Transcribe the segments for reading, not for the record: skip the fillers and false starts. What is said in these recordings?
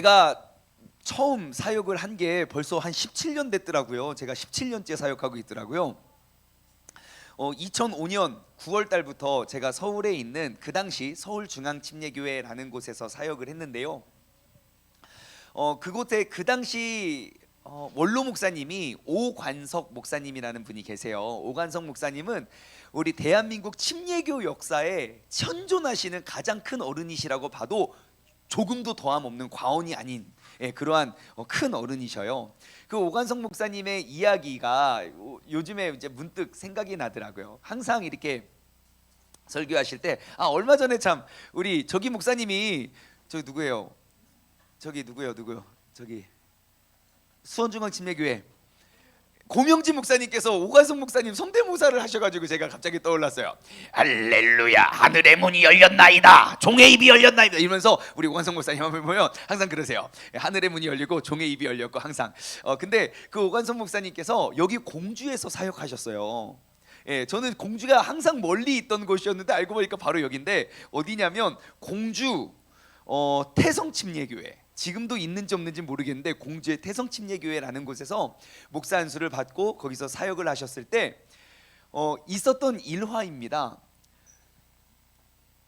제가 처음 사역을 한 게 벌써 한 17년 됐더라고요. 제가 17년째 사역하고 있더라고요. 2005년 9월 달부터 제가 서울에 있는 그 당시 서울중앙침례교회라는 곳에서 사역을 했는데요. 그곳에 그 당시 원로 목사님이 오관석 목사님이라는 분이 계세요. 오관석 목사님은 우리 대한민국 침례교 역사에 현존하시는 가장 큰 어른이시라고 봐도 조금도 더함 없는 과언이 아닌 그러한 큰 어른이셔요. 그 오관석 목사님의 이야기가 요즘에 이제 문득 생각이 나더라고요. 항상 이렇게 설교하실 때 얼마 전에 참 우리 저기 목사님이 저기 누구예요? 저기 누구요? 저기 수원중앙침례교회 고명진 목사님께서 오관석 목사님 성대모사를 하셔가지고 제가 갑자기 떠올랐어요. 할렐루야, 하늘의 문이 열렸나이다, 종의 입이 열렸나이다 이러면서 우리 오관석 목사님 한번 보면 항상 그러세요. 하늘의 문이 열리고 종의 입이 열렸고 항상. 근데 그 오관석 목사님께서 여기 공주에서 사역하셨어요. 저는 공주가 항상 멀리 있던 곳이었는데 알고 보니까 바로 여기인데 어디냐면 공주 태성침례교회, 지금도 있는지 없는지 모르겠는데 공주의 태성침례교회라는 곳에서 목사 안수를 받고 거기서 사역을 하셨을 때 있었던 일화입니다.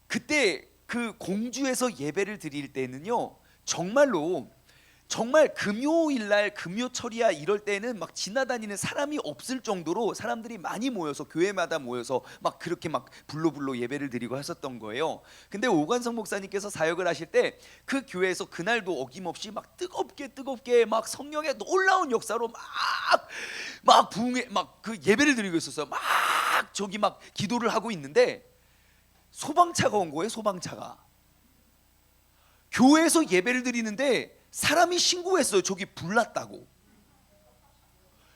그때 그 공주에서 예배를 드릴 때는요, 정말 금요일날 금요철이야 이럴 때는 막 지나다니는 사람이 없을 정도로 사람들이 많이 모여서 교회마다 모여서 막 그렇게 막 불로 예배를 드리고 하셨던 거예요. 근데 오관석 목사님께서 사역을 하실 때 그 교회에서 그날도 어김없이 막 뜨겁게 막 성령의 놀라운 역사로 막 부흥에 막 그 예배를 드리고 있었어요. 막 저기 막 기도를 하고 있는데 소방차가 온 거예요. 소방차가 교회에서 예배를 드리는데 사람이 신고했어요. 저기 불났다고.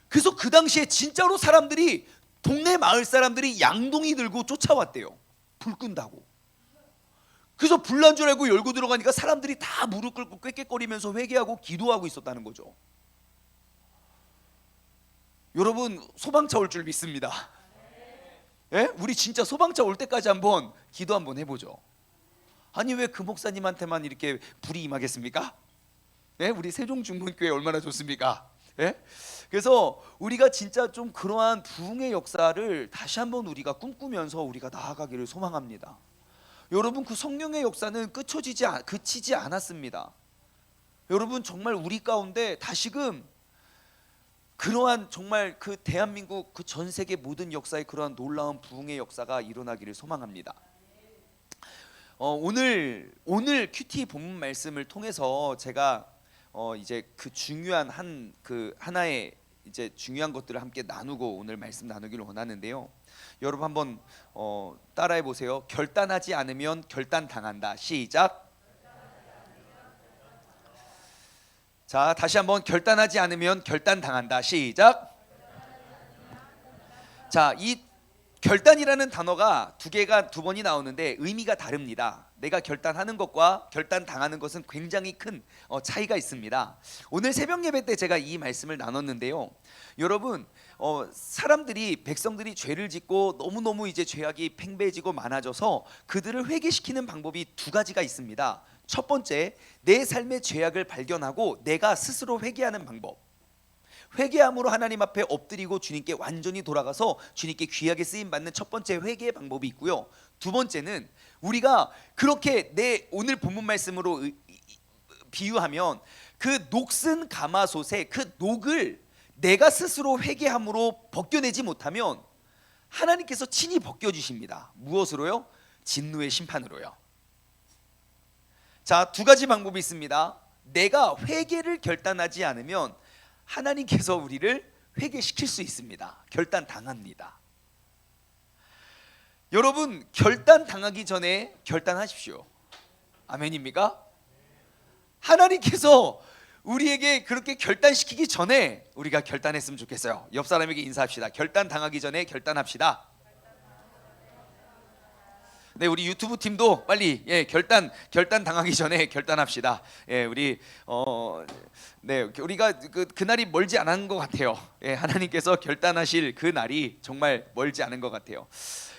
그래서 그 당시에 진짜로 사람들이, 동네 마을 사람들이 양동이 들고 쫓아왔대요. 불 끈다고. 그래서 불난 줄 알고 열고 들어가니까 사람들이 다 무릎 꿇고 꾀꾀거리면서 회개하고 기도하고 있었다는 거죠. 여러분, 소방차 올 줄 믿습니다. 우리 진짜 소방차 올 때까지 한번 기도 한번 해보죠. 아니 왜 그 목사님한테만 이렇게 불이 임하겠습니까? 우리 세종중문교회 얼마나 좋습니까? 그래서 우리가 진짜 좀 그러한 부흥의 역사를 다시 한번 우리가 꿈꾸면서 우리가 나아가기를 소망합니다. 여러분, 그 성령의 역사는 그치지 않았습니다. 여러분, 정말 우리 가운데 다시금 그러한 정말 그 대한민국 그 전 세계 모든 역사의 그러한 놀라운 부흥의 역사가 일어나기를 소망합니다. 오늘 큐티 본문 말씀을 통해서 제가 이제 그 중요한 하나의 이제 중요한 것들을 함께 나누고 오늘 말씀 나누기를 원하는데요. 여러분 한번 따라해 보세요. 결단하지 않으면 결단당한다. 시작. 자, 다시 한번 결단하지 않으면 결단당한다. 시작. 자, 이 결단이라는 단어가 두 번이 나오는데 의미가 다릅니다. 내가 결단하는 것과 결단당하는 것은 굉장히 큰 차이가 있습니다. 오늘 새벽 예배 때 제가 이 말씀을 나눴는데요. 여러분, 백성들이 죄를 짓고 너무너무 이제 죄악이 팽배해지고 많아져서 그들을 회개시키는 방법이 두 가지가 있습니다. 첫 번째, 내 삶의 죄악을 발견하고 내가 스스로 회개하는 방법. 회개함으로 하나님 앞에 엎드리고 주님께 완전히 돌아가서 주님께 귀하게 쓰임 받는 첫 번째 회개의 방법이 있고요. 두 번째는 우리가 그렇게 오늘 본문 말씀으로 비유하면 그 녹슨 가마솥에 그 녹을 내가 스스로 회개함으로 벗겨내지 못하면 하나님께서 친히 벗겨주십니다. 무엇으로요? 진노의 심판으로요. 자, 두 가지 방법이 있습니다. 내가 회개를 결단하지 않으면 하나님께서 우리를 회개시킬 수 있습니다. 결단당합니다. 여러분, 결단당하기 전에 결단하십시오. 아멘입니까? 하나님께서 우리에게 그렇게 결단시키기 전에 우리가 결단했으면 좋겠어요. 옆 사람에게 인사합시다. 결단당하기 전에 결단합시다. 네, 우리 유튜브 팀도 빨리 결단 당하기 전에 결단합시다. 우리 네, 우리가 그날이 멀지 않은 것 같아요. 하나님께서 결단하실 그 날이 정말 멀지 않은 것 같아요.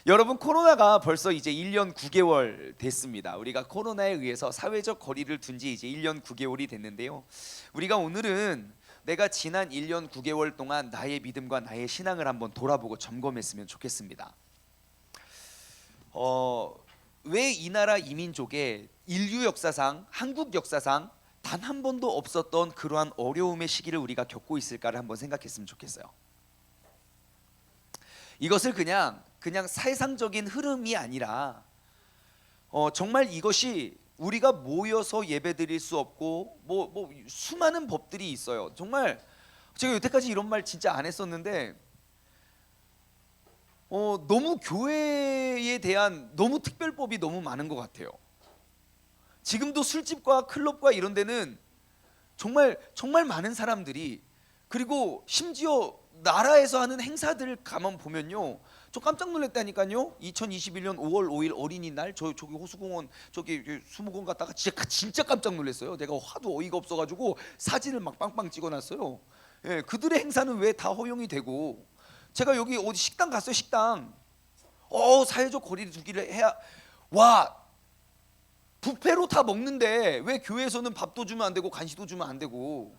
여러분, 코로나가 벌써 이제 1년 9개월 됐습니다. 우리가 코로나에 의해서 사회적 거리를 둔 지 이제 1년 9개월이 됐는데요. 우리가 오늘은 내가 지난 1년 9개월 동안 나의 믿음과 나의 신앙을 한번 돌아보고 점검했으면 좋겠습니다. 왜 이 나라 이 민족에 인류 역사상, 한국 역사상 단 한 번도 없었던 그러한 어려움의 시기를 우리가 겪고 있을까를 한번 생각했으면 좋겠어요. 이것을 그냥 세상적인 흐름이 아니라 정말 이것이 우리가 모여서 예배드릴 수 없고 뭐 수많은 법들이 있어요. 정말 제가 여태까지 이런 말 진짜 안 했었는데 너무 교회에 대한 너무 특별법이 너무 많은 것 같아요. 지금도 술집과 클럽과 이런 데는 정말 많은 사람들이, 그리고 심지어 나라에서 하는 행사들 가만 보면요, 저 깜짝 놀랐다니까요. 2021년 5월 5일 어린이날 저기 호수공원 저기 수목원 갔다가 진짜 깜짝 놀랐어요. 내가 하도 어이가 없어가지고 사진을 막 빵빵 찍어놨어요. 그들의 행사는 왜 다 허용이 되고, 제가 여기 어디 식당 갔어요. 식당 사회적 거리를 두기를 해야, 와, 뷔페로 다 먹는데 왜 교회에서는 밥도 주면 안 되고 간식도 주면 안 되고.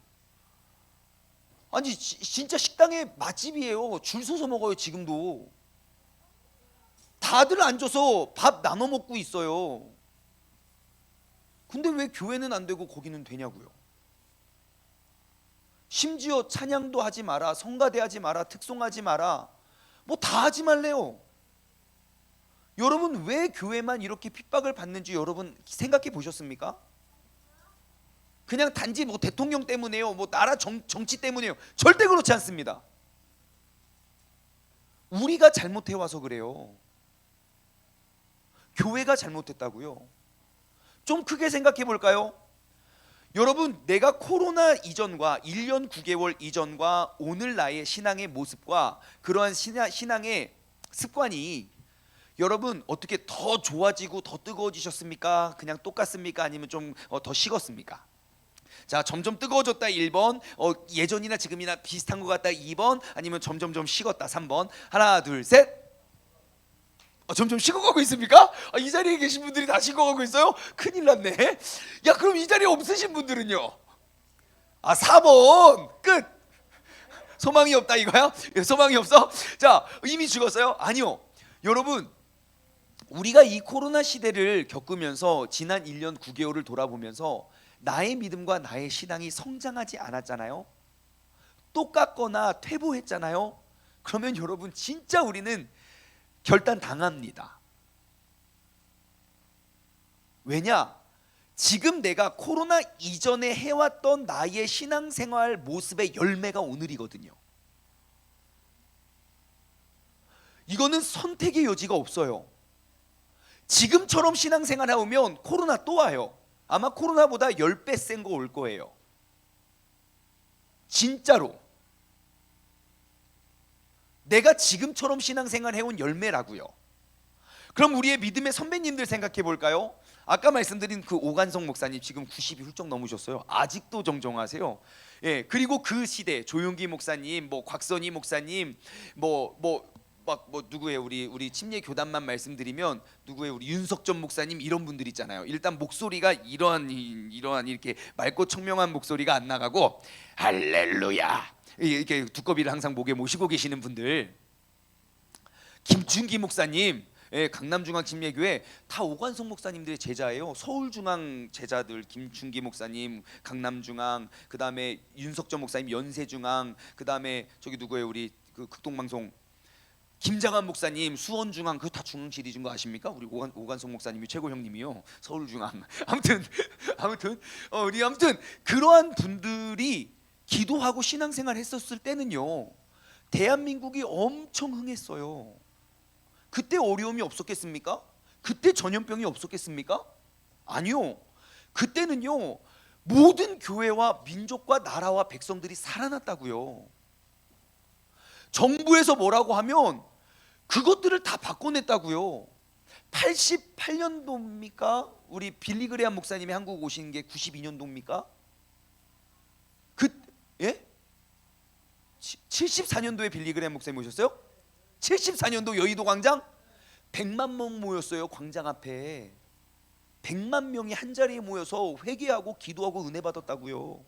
아니 진짜 식당에 맛집이에요. 줄 서서 먹어요. 지금도 다들 앉아서 밥 나눠 먹고 있어요. 근데 왜 교회는 안 되고 거기는 되냐고요. 심지어 찬양도 하지 마라, 성가대 하지 마라, 특송하지 마라, 뭐 다 하지 말래요. 여러분, 왜 교회만 이렇게 핍박을 받는지 여러분 생각해 보셨습니까? 그냥 단지 뭐 대통령 때문에요, 뭐 나라 정치 때문에요. 절대 그렇지 않습니다. 우리가 잘못해 와서 그래요. 교회가 잘못했다고요. 좀 크게 생각해 볼까요? 여러분, 내가 코로나 이전과 1년 9개월 이전과 오늘 나의 신앙의 모습과 그러한 신앙의 습관이 여러분 어떻게 더 좋아지고 더 뜨거워지셨습니까? 그냥 똑같습니까? 아니면 좀 더 식었습니까? 자, 점점 뜨거워졌다 1번, 예전이나 지금이나 비슷한 것 같다 2번, 아니면 점점 식었다 3번. 하나 둘 셋. 점점 식어가고 있습니까? 이 자리에 계신 분들이 다 식어가고 있어요? 큰일 났네. 야, 그럼 이 자리에 없으신 분들은요? 4번 끝. 소망이 없다 이거야? 소망이 없어? 자, 이미 죽었어요? 아니요. 여러분, 우리가 이 코로나 시대를 겪으면서 지난 1년 9개월을 돌아보면서 나의 믿음과 나의 신앙이 성장하지 않았잖아요. 똑같거나 퇴보했잖아요. 그러면 여러분 진짜 우리는 결단당합니다. 왜냐? 지금 내가 코로나 이전에 해왔던 나의 신앙생활 모습의 열매가 오늘이거든요. 이거는 선택의 여지가 없어요. 지금처럼 신앙생활 해오면 코로나 또 와요. 아마 코로나보다 10배 센 거 올 거예요. 진짜로. 내가 지금처럼 신앙생활 해온 열매라고요. 그럼 우리의 믿음의 선배님들 생각해 볼까요? 아까 말씀드린 그 오관성 목사님 지금 90이 훌쩍 넘으셨어요. 아직도 정정하세요. 그리고 그 시대 조용기 목사님, 뭐 곽선희 목사님, 누구예요? 우리 침례 교단만 말씀드리면 누구예요? 우리 윤석전 목사님, 이런 분들 있잖아요. 일단 목소리가 이러한 이렇게 맑고 청명한 목소리가 안 나가고 할렐루야 이렇게 두꺼비를 항상 목에 모시고 계시는 분들, 김춘기 목사님, 강남중앙 침례교회 다 오관성 목사님들의 제자예요. 서울중앙 제자들 김춘기 목사님, 강남중앙, 그 다음에 윤석전 목사님 연세중앙, 그 다음에 저기 누구예요? 우리 그 극동방송 김장한 목사님 수원중앙, 그거 다 중앙 시리즈인 거 아십니까? 우리 오관성 목사님이 최고 형님이요. 서울중앙. 아무튼 우리 그러한 분들이 기도하고 신앙생활 했었을 때는요, 대한민국이 엄청 흥했어요. 그때 어려움이 없었겠습니까? 그때 전염병이 없었겠습니까? 아니요. 그때는요, 모든 교회와 민족과 나라와 백성들이 살아났다고요. 정부에서 뭐라고 하면 그것들을 다 바꿔냈다고요. 88년도입니까? 우리 빌리그레암 목사님이 한국 오신 게 92년도입니까? 그 예? 74년도에 빌리그레암 목사님 오셨어요? 74년도 여의도 광장 100만 명 모였어요. 광장 앞에 100만 명이 한 자리에 모여서 회개하고 기도하고 은혜 받았다고요.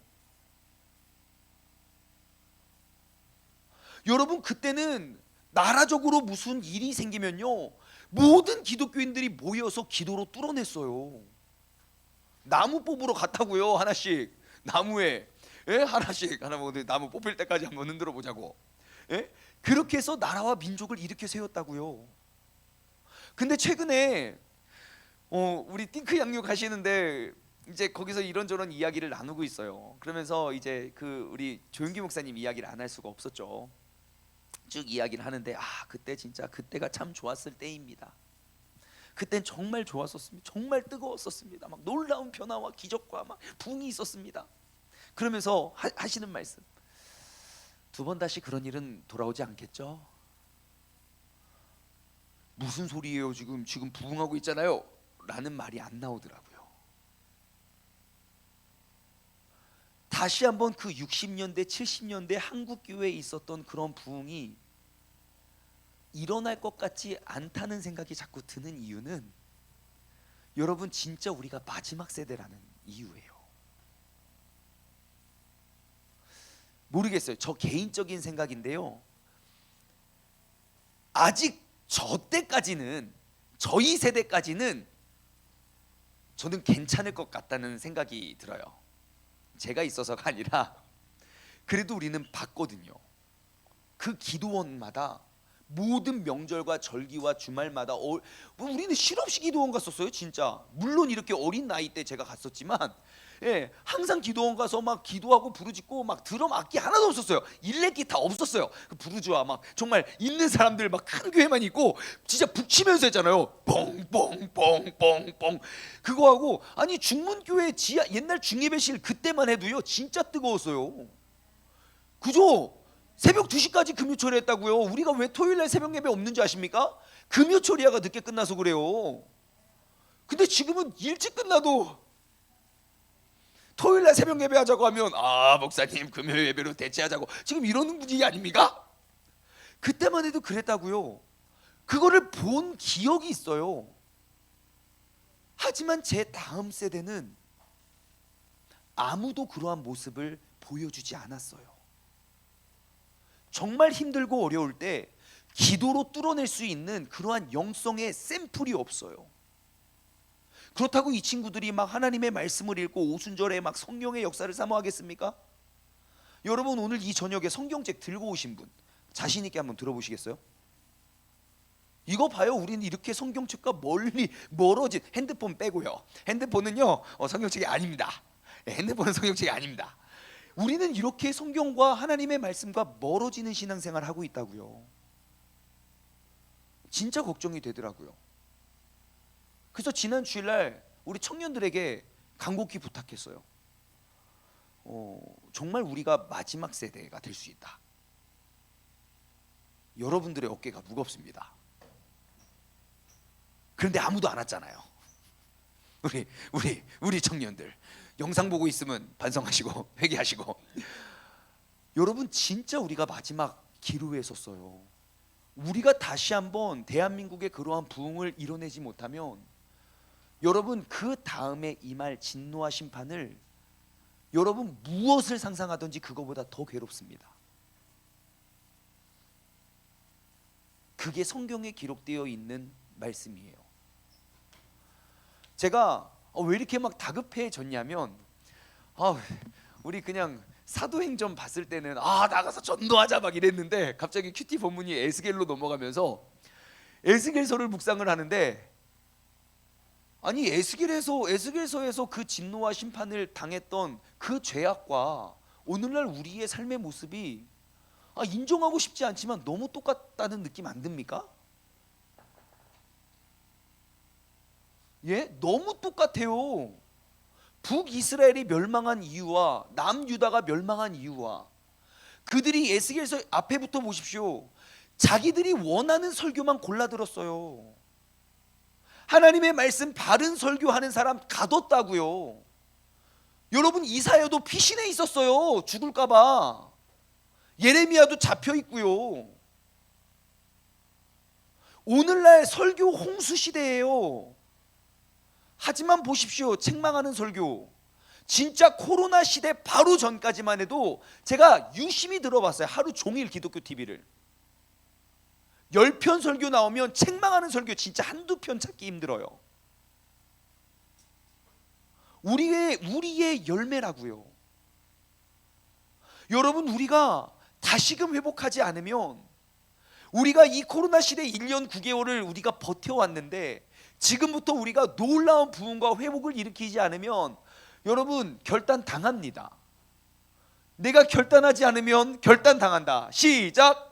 여러분, 그때는 나라적으로 무슨 일이 생기면요, 모든 기독교인들이 모여서 기도로 뚫어냈어요. 나무 뽑으러 갔다고요. 하나씩 나무에, 예? 하나씩 하나 뭐 나무 뽑힐 때까지 한번 흔들어 보자고. 예? 그렇게 해서 나라와 민족을 일으켜 세웠다고요. 근데 최근에 우리 띵크 양육 하시는데 이제 거기서 이런저런 이야기를 나누고 있어요. 그러면서 이제 그 우리 조용기 목사님 이야기를 안 할 수가 없었죠. 쭉 이야기를 하는데, 그때 진짜 그때가 참 좋았을 때입니다. 그땐 정말 좋았었습니다. 정말 뜨거웠었습니다. 막 놀라운 변화와 기적과 막 부흥이 있었습니다. 그러면서 하시는 말씀, 두 번 다시 그런 일은 돌아오지 않겠죠? 무슨 소리예요? 지금 부흥하고 있잖아요 라는 말이 안 나오더라고요. 다시 한번 그 60년대 70년대 한국 교회에 있었던 그런 부흥이 일어날 것 같지 않다는 생각이 자꾸 드는 이유는, 여러분, 진짜 우리가 마지막 세대라는 이유예요. 모르겠어요. 저 개인적인 생각인데요, 아직 저 때까지는, 저희 세대까지는 저는 괜찮을 것 같다는 생각이 들어요. 제가 있어서가 아니라 그래도 우리는 봤거든요. 그 기도원마다 모든 명절과 절기와 주말마다 우리는 실없이 기도원 갔었어요. 진짜. 물론 이렇게 어린 나이 때 제가 갔었지만, 예, 항상 기도원 가서 막 기도하고 부르짖고, 막 드럼 악기 하나도 없었어요. 일렉기 다 없었어요. 그 부르주아 막 정말 있는 사람들 막 큰 교회만 있고 진짜 북치면서 했잖아요. 뻥뻥뻥뻥뻥 그거 하고, 아니 중문교회 지하 옛날 중예배실 그때만 해도요 진짜 뜨거웠어요. 그죠? 새벽 2시까지 금요초리 했다고요. 우리가 왜 토요일날 새벽 예배 없는지 아십니까? 금요초리야가 늦게 끝나서 그래요. 근데 지금은 일찍 끝나도 토요일날 새벽 예배 하자고 하면, 목사님 금요 예배로 대체하자고, 지금 이러는 분위기 아닙니까? 그때만 해도 그랬다고요. 그거를 본 기억이 있어요. 하지만 제 다음 세대는 아무도 그러한 모습을 보여주지 않았어요. 정말 힘들고 어려울 때 기도로 뚫어낼 수 있는 그러한 영성의 샘플이 없어요. 그렇다고 이 친구들이 막 하나님의 말씀을 읽고 오순절에 막 성령의 역사를 사모하겠습니까? 여러분, 오늘 이 저녁에 성경책 들고 오신 분 자신 있게 한번 들어보시겠어요? 이거 봐요. 우리는 이렇게 성경책과 멀어진, 핸드폰 빼고요. 핸드폰은요 성경책이 아닙니다. 핸드폰은 성경책이 아닙니다. 우리는 이렇게 성경과 하나님의 말씀과 멀어지는 신앙생활을 하고 있다고요. 진짜 걱정이 되더라고요. 그래서 지난 주일날 우리 청년들에게 간곡히 부탁했어요. 정말 우리가 마지막 세대가 될 수 있다. 여러분들의 어깨가 무겁습니다. 그런데 아무도 안 왔잖아요. 우리 청년들 영상 보고 있으면 반성하시고 회개하시고. 여러분, 진짜 우리가 마지막 기로에 섰어요. 우리가 다시 한번 대한민국의 그러한 부흥을 이뤄내지 못하면, 여러분, 그 다음에 임할 진노와 심판을 여러분 무엇을 상상하든지 그거보다 더 괴롭습니다. 그게 성경에 기록되어 있는 말씀이에요. 제가 왜 이렇게 막 다급해졌냐면, 우리 그냥 사도행전 봤을 때는 나가서 전도하자 막 이랬는데, 갑자기 큐티 본문이 에스겔로 넘어가면서 에스겔서를 묵상을 하는데, 아니 에스겔서에서 그 진노와 심판을 당했던 그 죄악과 오늘날 우리의 삶의 모습이 인정하고 싶지 않지만 너무 똑같다는 느낌 안 듭니까? 예? 너무 똑같아요. 북이스라엘이 멸망한 이유와 남유다가 멸망한 이유와, 그들이 에스겔서 앞에부터 보십시오. 자기들이 원하는 설교만 골라 들었어요. 하나님의 말씀 바른 설교하는 사람 가뒀다고요. 여러분, 이사야도 피신해 있었어요. 죽을까 봐. 예레미야도 잡혀 있고요. 오늘날 설교 홍수 시대예요. 하지만 보십시오. 책망하는 설교. 진짜 코로나 시대 바로 전까지만 해도 제가 유심히 들어봤어요. 하루 종일 기독교 TV를. 10편 설교 나오면 책망하는 설교 진짜 한두 편 찾기 힘들어요. 우리의 열매라고요. 여러분, 우리가 다시금 회복하지 않으면, 우리가 이 코로나 시대 1년 9개월을 우리가 버텨왔는데 지금부터 우리가 놀라운 부흥과 회복을 일으키지 않으면 여러분, 결단 당합니다. 내가 결단하지 않으면 결단 당한다. 시작.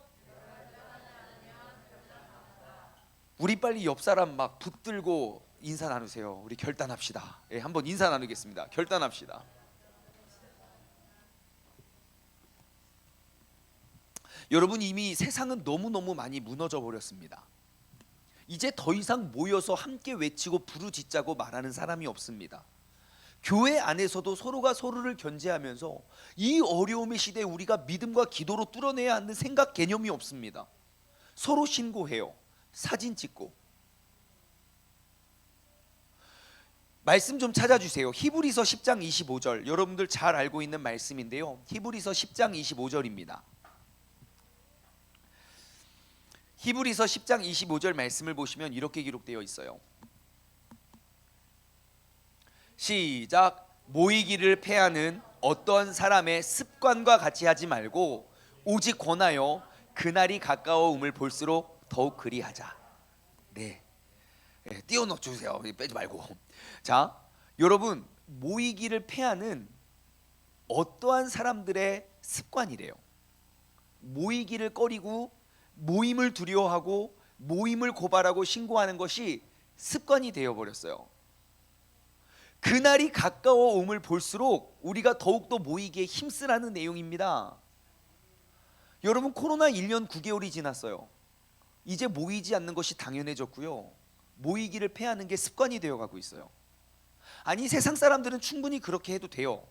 우리 빨리 옆 사람 막 붙들고 인사 나누세요. 우리 결단합시다. 예, 한번 인사 나누겠습니다. 결단합시다. 여러분, 이미 세상은 너무너무 많이 무너져 버렸습니다. 이제 더 이상 모여서 함께 외치고 부르짖자고 말하는 사람이 없습니다. 교회 안에서도 서로가 서로를 견제하면서 이 어려움의 시대에 우리가 믿음과 기도로 뚫어내야 하는 생각 개념이 없습니다. 서로 신고해요. 사진 찍고. 말씀 좀 찾아주세요. 히브리서 10장 25절. 여러분들 잘 알고 있는 말씀인데요. 히브리서 10장 25절입니다. 히브리서 10장 25절 말씀을 보시면 이렇게 기록되어 있어요. 시작. 모이기를 패하는 어떠한 사람의 습관과 같이 하지 말고 오직 권하여 그날이 가까워옴을 볼수록 더욱 그리하자. 네, 띄워넣어 주세요. 빼지 말고. 자, 여러분, 모이기를 패하는 어떠한 사람들의 습관이래요. 모이기를 꺼리고 모임을 두려워하고 모임을 고발하고 신고하는 것이 습관이 되어버렸어요. 그날이 가까워 옴을 볼수록 우리가 더욱더 모이기에 힘쓰라는 내용입니다. 여러분, 코로나 1년 9개월이 지났어요. 이제 모이지 않는 것이 당연해졌고요. 모이기를 패하는 게 습관이 되어가고 있어요. 아니, 세상 사람들은 충분히 그렇게 해도 돼요.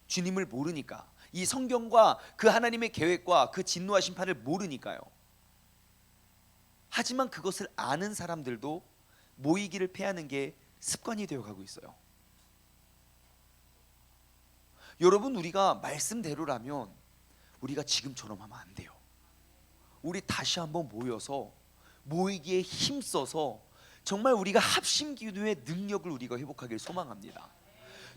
주님을 모르니까. 이 성경과 그 하나님의 계획과 그 진노와 심판을 모르니까요. 하지만 그것을 아는 사람들도 모이기를 패하는 게 습관이 되어가고 있어요. 여러분, 우리가 말씀대로라면 우리가 지금처럼 하면 안 돼요. 우리 다시 한번 모여서 모이기에 힘써서 정말 우리가 합심 기도의 능력을 우리가 회복하길 소망합니다.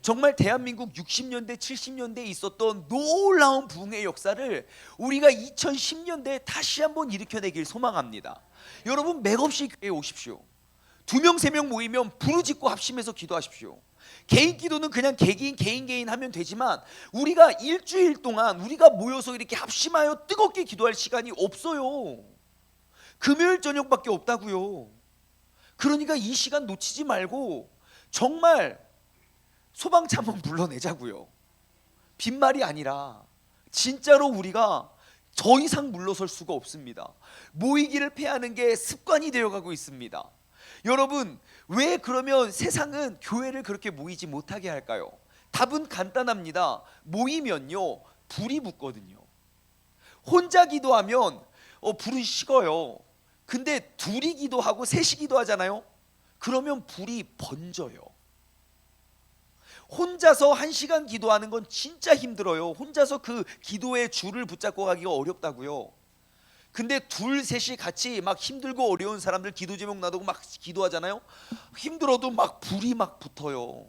정말 대한민국 60년대 70년대에 있었던 놀라운 부흥의 역사를 우리가 2010년대에 다시 한번 일으켜내길 소망합니다. 여러분, 맥없이 교회에 오십시오. 2명 3명 모이면 부르짖고 합심해서 기도하십시오. 개인 기도는 그냥 개인 하면 되지만 우리가 일주일 동안 우리가 모여서 이렇게 합심하여 뜨겁게 기도할 시간이 없어요. 금요일 저녁밖에 없다고요. 그러니까 이 시간 놓치지 말고 정말 소방차 한번 불러내자고요. 빈말이 아니라 진짜로 우리가 더 이상 물러설 수가 없습니다. 모이기를 패하는 게 습관이 되어가고 있습니다. 여러분, 왜 그러면 세상은 교회를 그렇게 모이지 못하게 할까요? 답은 간단합니다. 모이면요, 불이 붙거든요. 혼자 기도하면 불은 식어요. 근데 둘이 기도하고 셋이 기도하잖아요. 그러면 불이 번져요. 혼자서 1시간 기도하는 건 진짜 힘들어요. 혼자서 그 기도의 줄을 붙잡고 가기가 어렵다고요. 근데 둘 셋이 같이 막 힘들고 어려운 사람들 기도 제목 놔두고 막 기도하잖아요. 힘들어도 막 불이 막 붙어요.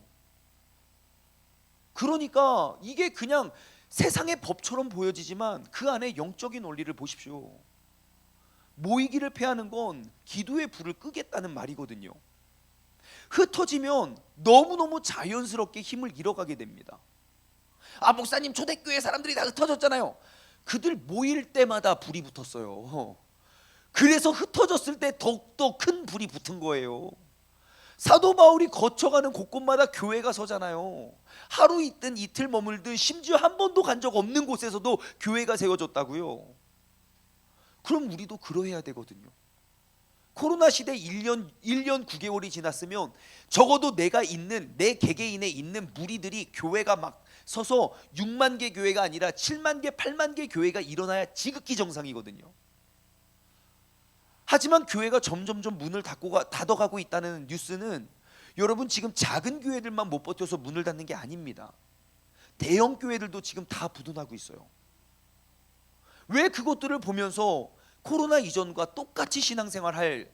그러니까 이게 그냥 세상의 법처럼 보여지지만 그 안에 영적인 원리를 보십시오. 모이기를 패하는 건 기도의 불을 끄겠다는 말이거든요. 흩어지면 너무너무 자연스럽게 힘을 잃어가게 됩니다. 아, 목사님, 초대교회 사람들이 다 흩어졌잖아요. 그들 모일 때마다 불이 붙었어요. 그래서 흩어졌을 때 더욱더 큰 불이 붙은 거예요. 사도 바울이 거쳐가는 곳곳마다 교회가 서잖아요. 하루 있든 이틀 머물든 심지어 한 번도 간 적 없는 곳에서도 교회가 세워졌다고요. 그럼 우리도 그러해야 되거든요. 코로나 시대 1년 9개월이 지났으면 적어도 내가 있는 내 개개인에 있는 무리들이 교회가 막 서서 6만 개 교회가 아니라 7만 개, 8만 개 교회가 일어나야 지극히 정상이거든요. 하지만 교회가 점점점 문을 닫아가고 있다는 뉴스는 여러분 지금 작은 교회들만 못 버텨서 문을 닫는 게 아닙니다. 대형 교회들도 지금 다 부도나고 있어요. 왜 그것들을 보면서 코로나 이전과 똑같이 신앙생활할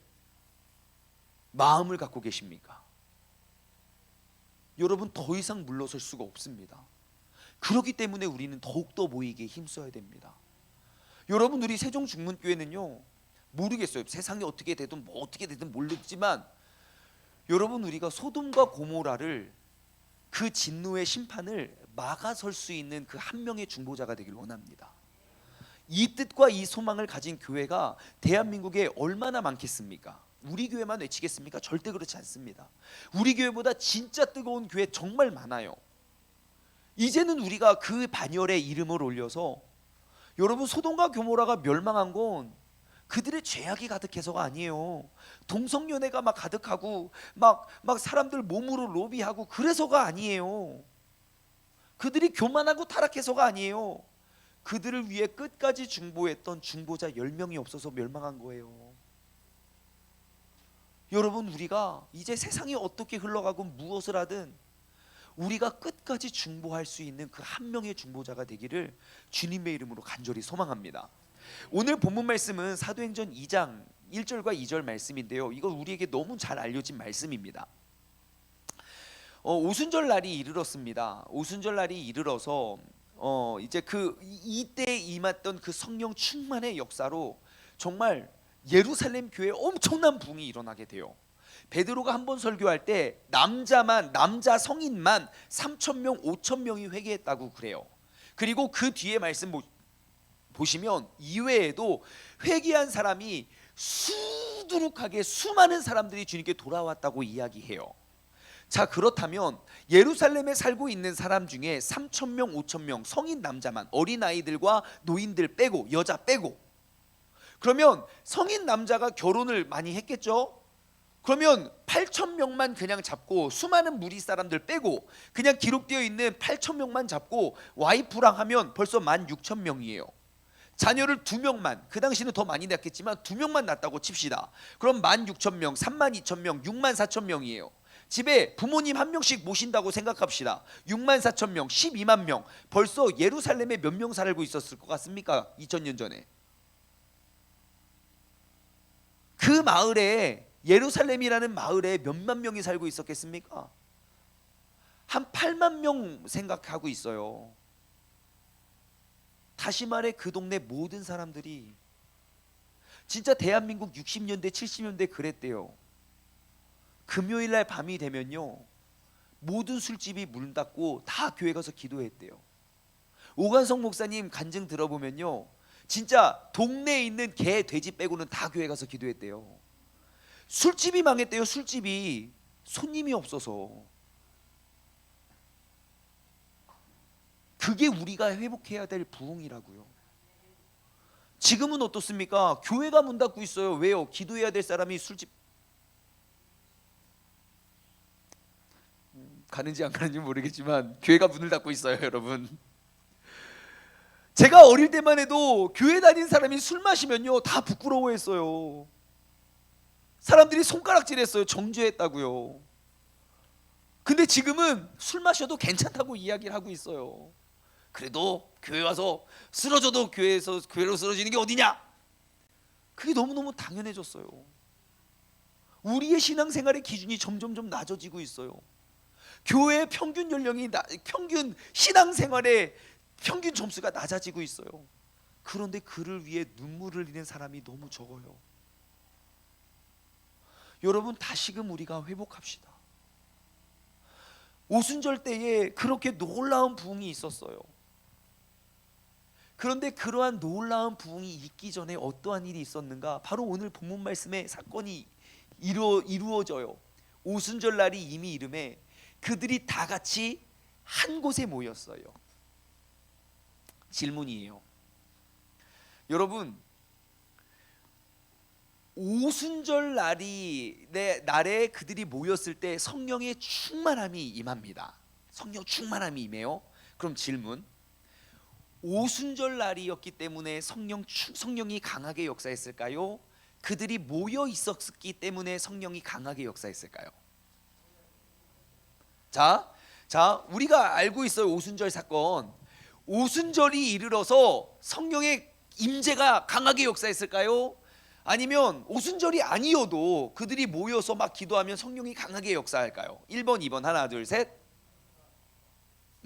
마음을 갖고 계십니까? 여러분 더 이상 물러설 수가 없습니다. 그렇기 때문에 우리는 더욱더 모이기에 힘써야 됩니다. 여러분 우리 세종중문교회는요, 모르겠어요. 세상이 어떻게 되든 뭐 어떻게 되든 모르지만 여러분 우리가 소돔과 고모라를 그 진노의 심판을 막아설 수 있는 그 한 명의 중보자가 되길 원합니다. 이 뜻과 이 소망을 가진 교회가 대한민국에 얼마나 많겠습니까? 우리 교회만 외치겠습니까? 절대 그렇지 않습니다. 우리 교회보다 진짜 뜨거운 교회 정말 많아요. 이제는 우리가 그 반열에 이름을 올려서, 여러분 소돔과 고모라가 멸망한 건 그들의 죄악이 가득해서가 아니에요. 동성연애가 막 가득하고 막 사람들 몸으로 로비하고 그래서가 아니에요. 그들이 교만하고 타락해서가 아니에요. 그들을 위해 끝까지 중보했던 중보자 10명이 없어서 멸망한 거예요. 여러분 우리가 이제 세상이 어떻게 흘러가고 무엇을 하든 우리가 끝까지 중보할 수 있는 그 한 명의 중보자가 되기를 주님의 이름으로 간절히 소망합니다. 오늘 본문 말씀은 사도행전 2장 1절과 2절 말씀인데요, 이거 우리에게 너무 잘 알려진 말씀입니다. 오순절 날이 이르렀습니다. 오순절 날이 이르러서 이제 이때 임했던 그 성령 충만의 역사로 정말 예루살렘 교회에 엄청난 부흥이 일어나게 돼요. 베드로가 한번 설교할 때 남자 성인만 3,000명 5,000명이 회개했다고 그래요. 그리고 그 뒤에 말씀 보시면 이외에도 회개한 사람이 수두룩하게 수많은 사람들이 주님께 돌아왔다고 이야기해요. 자, 그렇다면 예루살렘에 살고 있는 사람 중에 3,000명 5,000명 성인 남자만, 어린아이들과 노인들 빼고, 여자 빼고, 그러면 성인 남자가 결혼을 많이 했겠죠? 그러면 8,000명만 그냥 잡고, 수많은 무리 사람들 빼고 그냥 기록되어 있는 8,000명만 잡고 와이프랑 하면 벌써 16,000명이에요. 자녀를 2명만, 그 당시는 더 많이 낳겠지만 2명만 낳았다고 칩시다. 그럼 16,000명, 32,000명, 64,000명이에요. 집에 부모님 한 명씩 모신다고 생각합시다. 64,000명, 12만 명. 벌써 예루살렘에 몇 명 살고 있었을 것 같습니까? 2000년 전에. 그 마을에, 예루살렘이라는 마을에 몇만 명이 살고 있었겠습니까? 한 8만 명 생각하고 있어요. 다시 말해 그 동네 모든 사람들이, 진짜 대한민국 60년대 70년대 그랬대요. 금요일날 밤이 되면요, 모든 술집이 문 닫고 다 교회 가서 기도했대요. 오관성 목사님 간증 들어보면요, 진짜 동네에 있는 개 돼지 빼고는 다 교회 가서 기도했대요. 술집이 망했대요. 술집이 손님이 없어서. 그게 우리가 회복해야 될 부흥이라고요. 지금은 어떻습니까? 교회가 문 닫고 있어요. 왜요? 기도해야 될 사람이 술집 가는지 안 가는지 모르겠지만 교회가 문을 닫고 있어요, 여러분. 제가 어릴 때만 해도 교회 다닌 사람이 술 마시면요 다 부끄러워했어요. 사람들이 손가락질했어요. 정죄했다고요. 근데 지금은 술 마셔도 괜찮다고 이야기를 하고 있어요. 그래도 교회 와서 쓰러져도 교회로 쓰러지는 게 어디냐? 그게 너무너무 당연해졌어요. 우리의 신앙생활의 기준이 점점점 낮아지고 있어요. 교회의 평균 연령이 평균 신앙생활의 평균 점수가 낮아지고 있어요. 그런데 그를 위해 눈물을 흘리는 사람이 너무 적어요. 여러분 다시금 우리가 회복합시다. 오순절 때에 그렇게 놀라운 부흥이 있었어요. 그런데 그러한 놀라운 부흥이 있기 전에 어떠한 일이 있었는가? 바로 오늘 본문 말씀에 사건이 이루어져요. 오순절 날이 이미 이름에 그들이 다 같이 한 곳에 모였어요. 질문이에요. 여러분, 오순절 날에 그들이 모였을 때 성령의 충만함이 임합니다. 성령 충만함이 임해요. 그럼 질문, 오순절 날이었기 때문에 성령이 강하게 역사했을까요? 그들이 모여 있었기 때문에 성령이 강하게 역사했을까요? 자, 우리가 알고 있어요. 오순절 사건. 오순절이 이르러서 성령의 임재가 강하게 역사했을까요? 아니면 오순절이 아니어도 그들이 모여서 막 기도하면 성령이 강하게 역사할까요? 1번, 2번, 하나, 둘, 셋.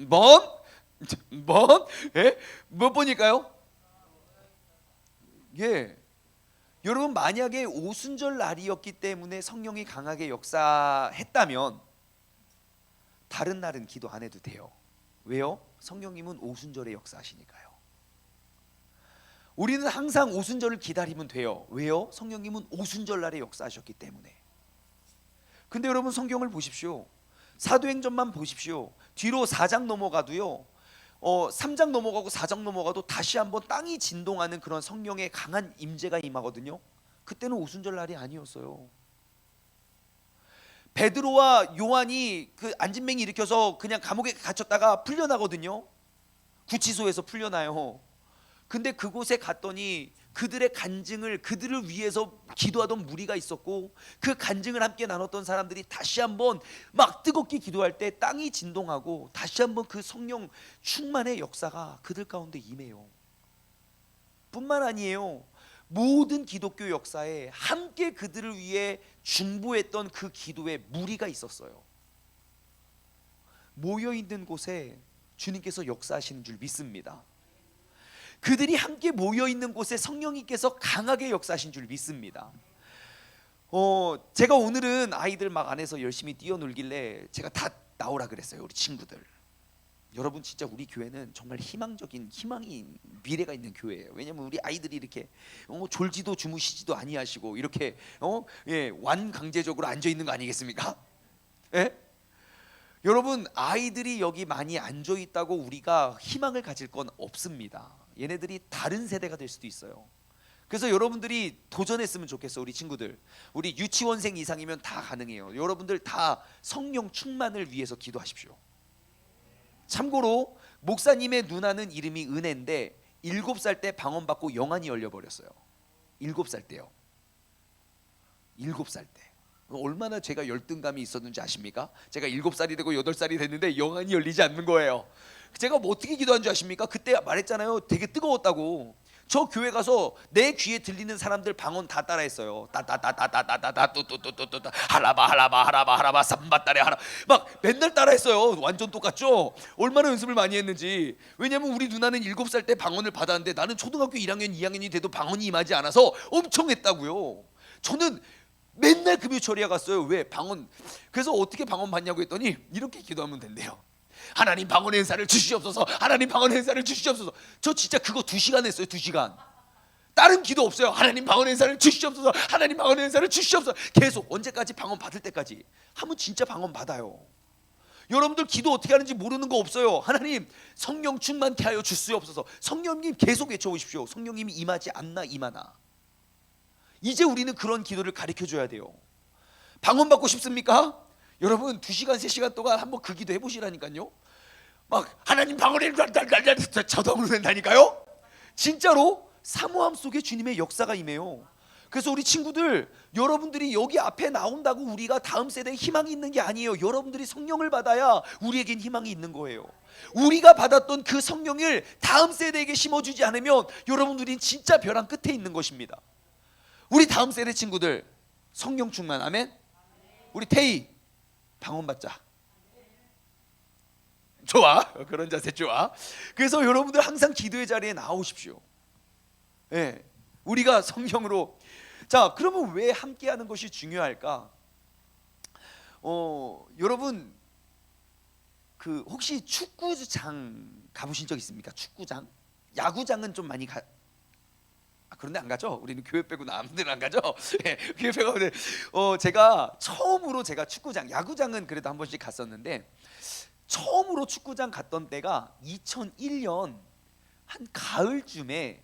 번? 예? 몇 번일까요? 예. 여러분, 만약에 오순절 날이었기 때문에 성령이 강하게 역사했다면 다른 날은 기도 안 해도 돼요. 왜요? 성령님은 오순절에 역사하시니까요. 우리는 항상 오순절을 기다리면 돼요. 왜요? 성령님은 오순절 날에 역사하셨기 때문에. 근데 여러분, 성경을 보십시오. 사도행전만 보십시오. 뒤로 4장 넘어가도요, 3장 넘어가고 4장 넘어가도 다시 한번 땅이 진동하는 그런 성령의 강한 임재가 임하거든요. 그때는 오순절 날이 아니었어요. 베드로와 요한이 그 안진뱅이 일으켜서 그냥 감옥에 갇혔다가 풀려나거든요. 구치소에서 풀려나요. 근데 그곳에 갔더니 그들의 간증을, 그들을 위해서 기도하던 무리가 있었고, 그 간증을 함께 나눴던 사람들이 다시 한번 막 뜨겁게 기도할 때 땅이 진동하고 다시 한번 그 성령 충만의 역사가 그들 가운데 임해요. 뿐만 아니에요, 모든 기독교 역사에 함께 그들을 위해 중보했던 그 기도에 무리가 있었어요. 모여있는 곳에 주님께서 역사하시는 줄 믿습니다. 그들이 함께 모여있는 곳에 성령님께서 강하게 역사하신 줄 믿습니다. 제가 오늘은 아이들 막 안에서 열심히 뛰어놀길래 제가 다 나오라 그랬어요. 우리 친구들, 여러분 진짜 우리 교회는 정말 희망적인, 희망이 미래가 있는 교회예요. 왜냐면 우리 아이들이 이렇게 졸지도 주무시지도 아니하시고 이렇게 완강제적으로 앉아 있는 거 아니겠습니까? 예? 여러분, 아이들이 여기 많이 앉아 있다고 우리가 희망을 가질 건 없습니다. 얘네들이 다른 세대가 될 수도 있어요. 그래서 여러분들이 도전했으면 좋겠어. 우리 친구들, 우리 유치원생 이상이면 다 가능해요. 여러분들 다 성령 충만을 위해서 기도하십시오. 참고로 목사님의 누나는 이름이 은혜인데 7살 때 방언받고 영안이 열려버렸어요. 7살 때요. 7살 때 얼마나 제가 열등감이 있었는지 아십니까? 제가 7살이 되고 8살이 됐는데 영안이 열리지 않는 거예요. 제가 뭐 어떻게 기도한 줄 아십니까? 그때 말했잖아요. 되게 뜨거웠다고. 저 교회 가서 내 귀에 들리는 사람들 방언 다 따라했어요. 따따따따따따따 뚜뚜뚜뚜뚜 하라바 삼바따레 하라, 막 맨날 따라했어요. 완전 똑같죠? 얼마나 연습을 많이 했는지. 왜냐면 우리 누나는 7살 때 방언을 받았는데 나는 초등학교 1학년 2학년이 돼도 방언이 임하지 않아서 엄청 했다고요. 저는 맨날 금요철이야 갔어요. 왜? 방언. 그래서 어떻게 방언 받냐고 했더니 이렇게 기도하면 된대요. 하나님 방언의 은사를 주시옵소서. 하나님 방언의 은사를 주시옵소서. 저 진짜 그거 2시간 했어요. 2시간. 다른 기도 없어요. 하나님 방언의 은사를 주시옵소서. 하나님 방언의 은사를 주시옵소서. 계속 언제까지? 방언 받을 때까지 하면 진짜 방언 받아요. 여러분들 기도 어떻게 하는지 모르는 거 없어요. 하나님 성령 충만케 하여 주시옵소서. 성령님 계속 외쳐보십시오. 성령님이 임하지 않나 임하나. 이제 우리는 그런 기도를 가르쳐줘야 돼요. 방언 받고 싶습니까? 여러분 2시간 3시간 동안 한번 그 기도 해보시라니까요. 막 하나님 방언에 자동으로 된다니까요. 진짜로 사모함 속에 주님의 역사가 임해요. 그래서 우리 친구들, 여러분들이 여기 앞에 나온다고 우리가 다음 세대에 희망이 있는 게 아니에요. 여러분들이 성령을 받아야 우리에겐 희망이 있는 거예요. 우리가 받았던 그 성령을 다음 세대에게 심어주지 않으면 여러분들이 진짜 벼랑 끝에 있는 것입니다. 우리 다음 세대 친구들 성령 충만, 아멘. 우리 태희 방언 받자. 좋아, 그런 자세 좋아. 그래서 여러분들 항상 기도의 자리에 나오십시오. 예, 우리가 성령으로. 자, 그러면 왜 함께하는 것이 중요할까? 여러분 그 혹시 축구장 가보신 적 있습니까? 축구장? 야구장은 좀 많이 그런데 안 가죠? 우리는 교회 빼고 남들은 안 가죠? 예, 교회 빼고. 제가 처음으로 축구장, 야구장은 그래도 한 번씩 갔었는데 처음으로 축구장 갔던 때가 2001년 한 가을쯤에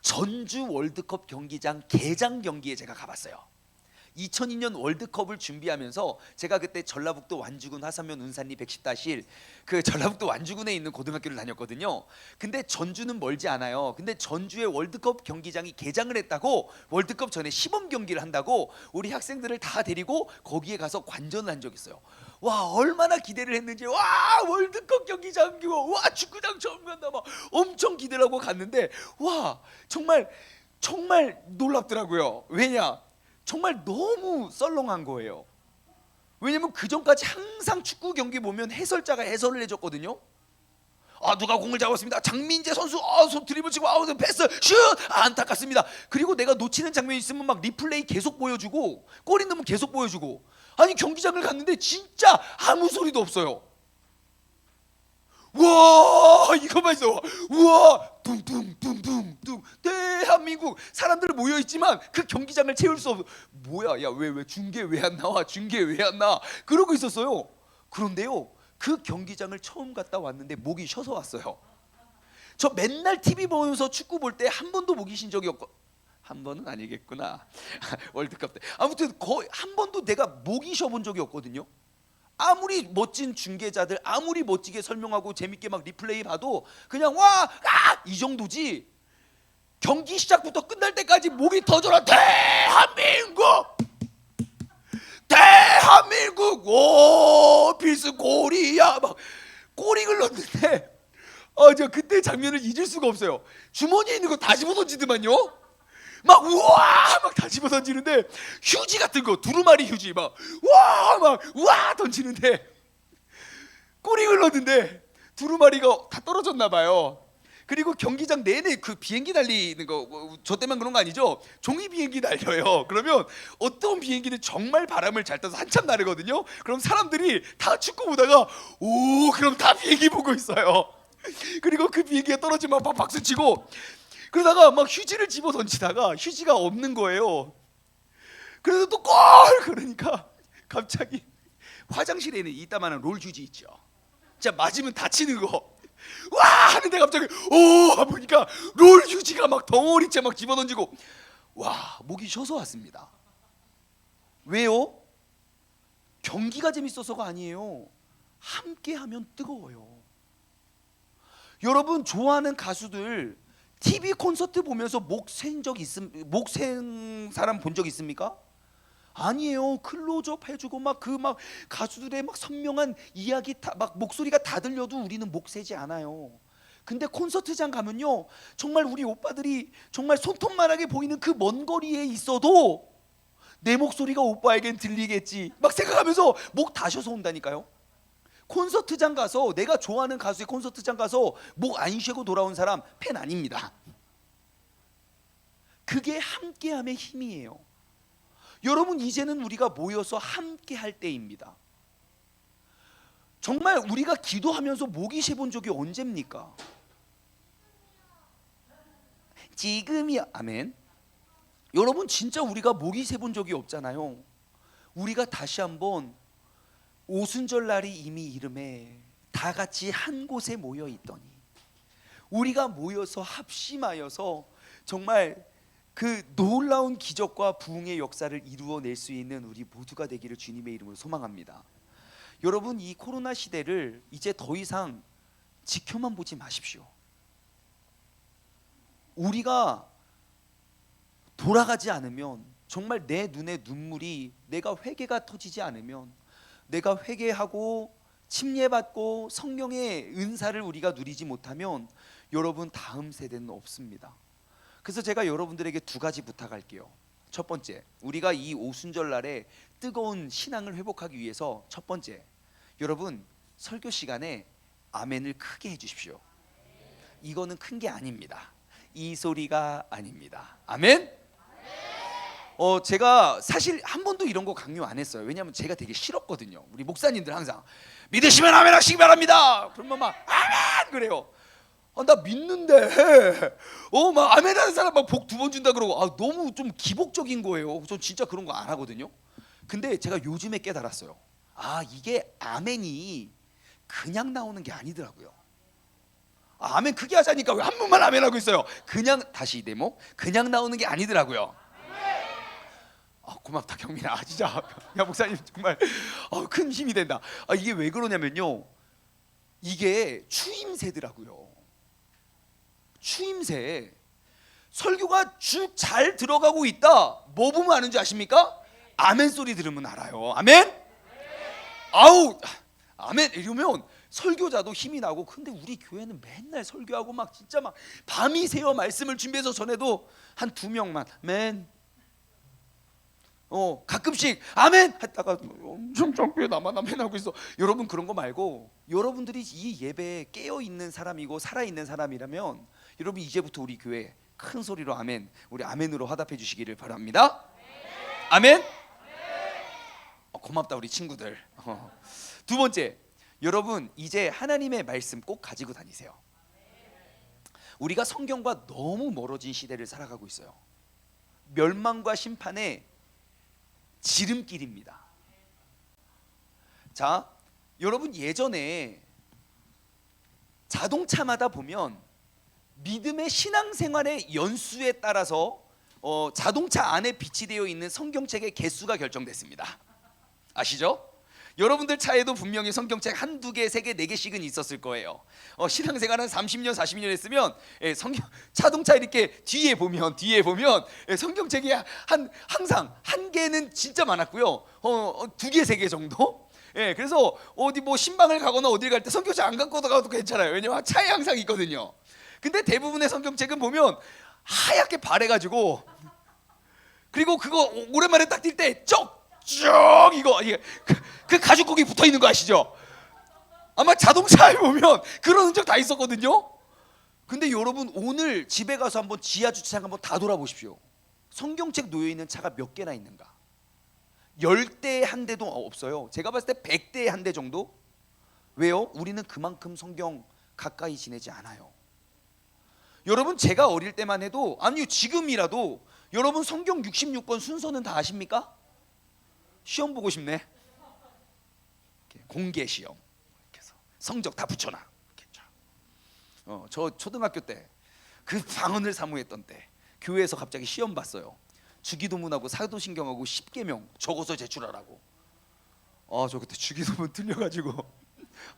전주 월드컵 경기장 개장 경기에 제가 가봤어요. 2002년 월드컵을 준비하면서 제가 그때 전라북도 완주군 화산면 운산리 110-1 그 전라북도 완주군에 있는 고등학교를 다녔거든요. 근데 전주는 멀지 않아요. 근데 전주에 월드컵 경기장이 개장을 했다고, 월드컵 전에 시범 경기를 한다고 우리 학생들을 다 데리고 거기에 가서 관전을 한 적이 있어요. 와, 얼마나 기대를 했는지. 와, 월드컵 경기장, 와, 축구장 처음 간다 막 엄청 기대를 하고 갔는데, 와, 정말 놀랍더라고요. 왜냐? 정말 너무 썰렁한 거예요. 왜냐면 그 전까지 항상 축구 경기 보면 해설자가 해설을 해줬거든요. 아, 누가 공을 잡았습니다. 장민재 선수, 손 드리블 치고, 패스, 슛, 안타깝습니다. 그리고 내가 놓치는 장면이 있으면 막 리플레이 계속 보여주고, 골이 넣으면 계속 보여주고. 아니, 경기장을 갔는데 진짜 아무 소리도 없어요. 와, 이거만 있어. 우와, 둥둥둥둥둥. 대한민국 사람들 모여 있지만 그 경기장을 채울 수 없어. 뭐야, 야, 왜 중계 왜 안 나와? 중계 왜 안 나와? 그러고 있었어요. 그런데요, 그 경기장을 처음 갔다 왔는데 목이 쉬어서 왔어요. 저 맨날 TV 보면서 축구 볼 때 한 번도 목이 쉰 적이 없고, 한 번은 아니겠구나. 월드컵 때 아무튼 거의 한 번도 내가 목이 쉬어본 적이 없거든요. 아무리 멋진 중계자들 아무리 멋지게 설명하고 재밌게 막 리플레이 봐도 그냥 이 정도지. 경기 시작부터 끝날 때까지 목이 터져라. 대한민국 오 필수 골이야 막 골이 흘렀는데, 저 그때 장면을 잊을 수가 없어요. 주머니에 있는 거 다 집어 던지더만요. 막 우와 막 다 집어 던지는데, 휴지 같은 거 두루마리 휴지 막 우와 던지는데 골이 흘렀는데 두루마리가 다 떨어졌나 봐요. 그리고 경기장 내내 그 비행기 날리는 거, 저 때만 그런 거 아니죠? 종이 비행기 날려요. 그러면 어떤 비행기는 정말 바람을 잘 타서 한참 나르거든요. 그럼 사람들이 다 축구 보다가 그럼 다 비행기 보고 있어요. 그리고 그 비행기가 떨어지면 막 박수 치고, 그러다가 막 휴지를 집어 던지다가 휴지가 없는 거예요. 그래서 또 골! 그러니까 갑자기 화장실에는 이따만한 롤 휴지 있죠. 진짜 맞으면 다치는 거. 와! 하는데 갑자기 보니까 롤 휴지가 막 덩어리째 막 집어 던지고, 와, 목이 쉬어서 왔습니다. 왜요? 경기가 재밌어서가 아니에요. 함께 하면 뜨거워요. 여러분 좋아하는 가수들 TV 콘서트 보면서 목 센 사람 본 적 있습니까? 아니에요. 클로즈업 해주고 막 가수들의 막 선명한 이야기 막 목소리가 다 들려도 우리는 목 세지 않아요. 근데 콘서트장 가면요, 정말 우리 오빠들이 정말 손톱만하게 보이는 그 먼 거리에 있어도 내 목소리가 오빠에겐 들리겠지 막 생각하면서 목 다 쉬어서 온다니까요. 콘서트장 가서, 내가 좋아하는 가수의 콘서트장 가서 목 안 쉬고 돌아온 사람 팬 아닙니다. 그게 함께함의 힘이에요. 여러분, 이제는 우리가 모여서 함께 할 때입니다. 정말 우리가 기도하면서 목이 쉬본 적이 언제입니까? 지금이야. 아멘. 여러분, 진짜 우리가 목이 쉬본 적이 없잖아요. 우리가 다시 한번 오순절 날이 이미 이름에 다 같이 한 곳에 모여 있더니, 우리가 모여서 합심하여서 정말 그 놀라운 기적과 부흥의 역사를 이루어낼 수 있는 우리 모두가 되기를 주님의 이름으로 소망합니다. 여러분, 이 코로나 시대를 이제 더 이상 지켜만 보지 마십시오. 우리가 돌아가지 않으면, 정말 내 눈에 눈물이, 내가 회개가 터지지 않으면, 내가 회개하고 침례받고 성령의 은사를 우리가 누리지 못하면 여러분 다음 세대는 없습니다. 그래서 제가 여러분들에게 두 가지 부탁할게요. 첫 번째, 우리가 이 오순절 날에 뜨거운 신앙을 회복하기 위해서 첫 번째, 여러분 설교 시간에 아멘을 크게 해주십시오. 이거는 큰 게 아닙니다. 이 소리가 아닙니다. 아멘? 제가 사실 한 번도 이런 거 강요 안 했어요. 왜냐하면 제가 되게 싫었거든요. 우리 목사님들 항상 믿으시면 아멘 하시기 바랍니다. 그러면 막 아멘 그래요. 나 믿는데 막 아멘 하는 사람 막 복 2번 준다 그러고, 너무 좀 기복적인 거예요. 전 진짜 그런 거 안 하거든요. 근데 제가 요즘에 깨달았어요. 이게 아멘이 그냥 나오는 게 아니더라고요. 아멘 크게 하자니까 왜 한 번만 아멘 하고 있어요? 그냥 다시 이 대목 그냥 나오는 게 아니더라고요. 고맙다 경민아. 진짜 야 목사님 정말 큰 힘이 된다. 이게 왜 그러냐면요, 이게 추임새더라고요. 추임새. 설교가 쭉 잘 들어가고 있다, 뭐 보면 아는 줄 아십니까? 아멘 소리 들으면 알아요. 아멘? 아우 아멘 이러면 설교자도 힘이 나고. 근데 우리 교회는 맨날 설교하고 막 진짜 막 밤이 새워 말씀을 준비해서 전에도 한 2명만 맨 가끔씩 아멘 했다가 엄청 창피해 나만 아멘 하고 있어. 여러분 그런 거 말고, 여러분들이 이 예배에 깨어있는 사람이고 살아있는 사람이라면 여러분 이제부터 우리 교회 큰 소리로 아멘, 우리 아멘으로 화답해 주시기를 바랍니다. 아멘. 고맙다 우리 친구들. 두 번째, 여러분 이제 하나님의 말씀 꼭 가지고 다니세요. 우리가 성경과 너무 멀어진 시대를 살아가고 있어요. 멸망과 심판의 지름길입니다. 자, 여러분 예전에 자동차마다 보면 믿음의 신앙생활의 연수에 따라서 자동차 안에 비치되어 있는 성경책의 개수가 결정됐습니다. 아시죠? 여러분들 차에도 분명히 성경책 1, 2개, 3개, 4개씩은 있었을 거예요. 신앙생활 한 30년, 40년 했으면 자동차 이렇게 뒤에 보면 성경책이 항상 1개는 진짜 많았고요. 2개, 3개 정도? 그래서 어디 뭐 신방을 가거나 어딜 갈 때 성경책 안 갖고 가도 괜찮아요. 왜냐면 차에 항상 있거든요. 근데 대부분의 성경책은 보면 하얗게 바래가지고, 그리고 그거 오랜만에 딱 뛸 때 쩍 이거 그 가죽고기 붙어 있는 거 아시죠? 아마 자동차에 보면 그런 흔적 다 있었거든요. 근데 여러분 오늘 집에 가서 한번 지하 주차장 한번 다 돌아보십시오. 성경책 놓여 있는 차가 몇 개나 있는가? 10대에 한 대도 없어요. 제가 봤을 때 100대에 한 대 정도? 왜요? 우리는 그만큼 성경 가까이 지내지 않아요. 여러분 제가 어릴 때만 해도, 아니요 지금이라도 여러분 성경 66권 순서는 다 아십니까? 시험 보고 싶네. 공개 시험. 성적 다 붙여놔. 저 초등학교 때 그 방언을 사모했던 때 교회에서 갑자기 시험 봤어요. 주기도문하고 사도신경하고 10계명 적어서 제출하라고. 저 그때 주기도문 틀려가지고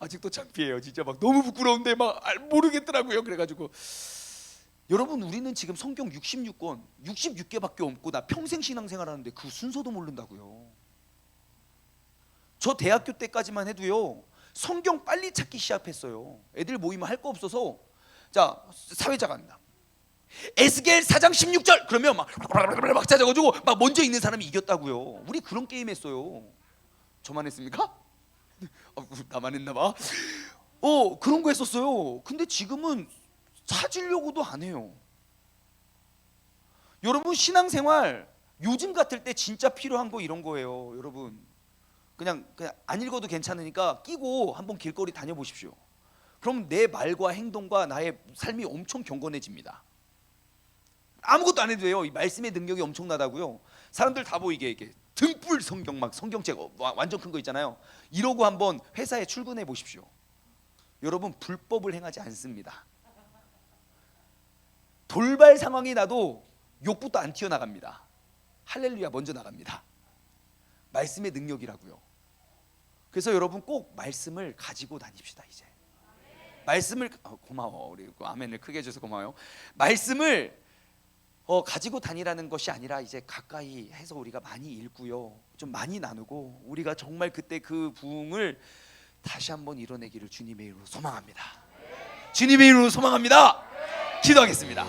아직도 창피해요. 진짜 막 너무 부끄러운데 막 모르겠더라고요. 그래가지고 여러분 우리는 지금 성경 66권 66개밖에 없고 나 평생 신앙생활 하는데 그 순서도 모른다고요. 저 대학교 때까지만 해도요 성경 빨리 찾기 시작했어요. 애들 모이면 할 거 없어서 자 사회자가 한다. 에스겔 4장 16절 그러면 막 찾아가지고 막 먼저 있는 사람이 이겼다고요. 우리 그런 게임 했어요. 저만 했습니까? 나만 했나 봐. 그런 거 했었어요. 근데 지금은 찾으려고도 안 해요. 여러분 신앙생활 요즘 같을 때 진짜 필요한 거 이런 거예요. 여러분 그냥 안 읽어도 괜찮으니까 끼고 한번 길거리 다녀보십시오. 그럼 내 말과 행동과 나의 삶이 엄청 경건해집니다. 아무것도 안 해도 돼요. 이 말씀의 능력이 엄청나다고요. 사람들 다 보이게 이게 등불 성경 막 성경책 완전 큰 거 있잖아요. 이러고 한번 회사에 출근해 보십시오. 여러분 불법을 행하지 않습니다. 돌발 상황이 나도 욕부터 안 튀어나갑니다. 할렐루야 먼저 나갑니다. 말씀의 능력이라고요. 그래서 여러분 꼭 말씀을 가지고 다닙시다. 이제 말씀을 고마워 우리 아멘을 크게 해줘서 고마워요. 말씀을 가지고 다니라는 것이 아니라 이제 가까이 해서 우리가 많이 읽고요, 좀 많이 나누고 우리가 정말 그때 그 부흥을 다시 한번 이뤄내기를 주님의 이름으로 소망합니다. 주님의 이름으로 소망합니다. 기도하겠습니다.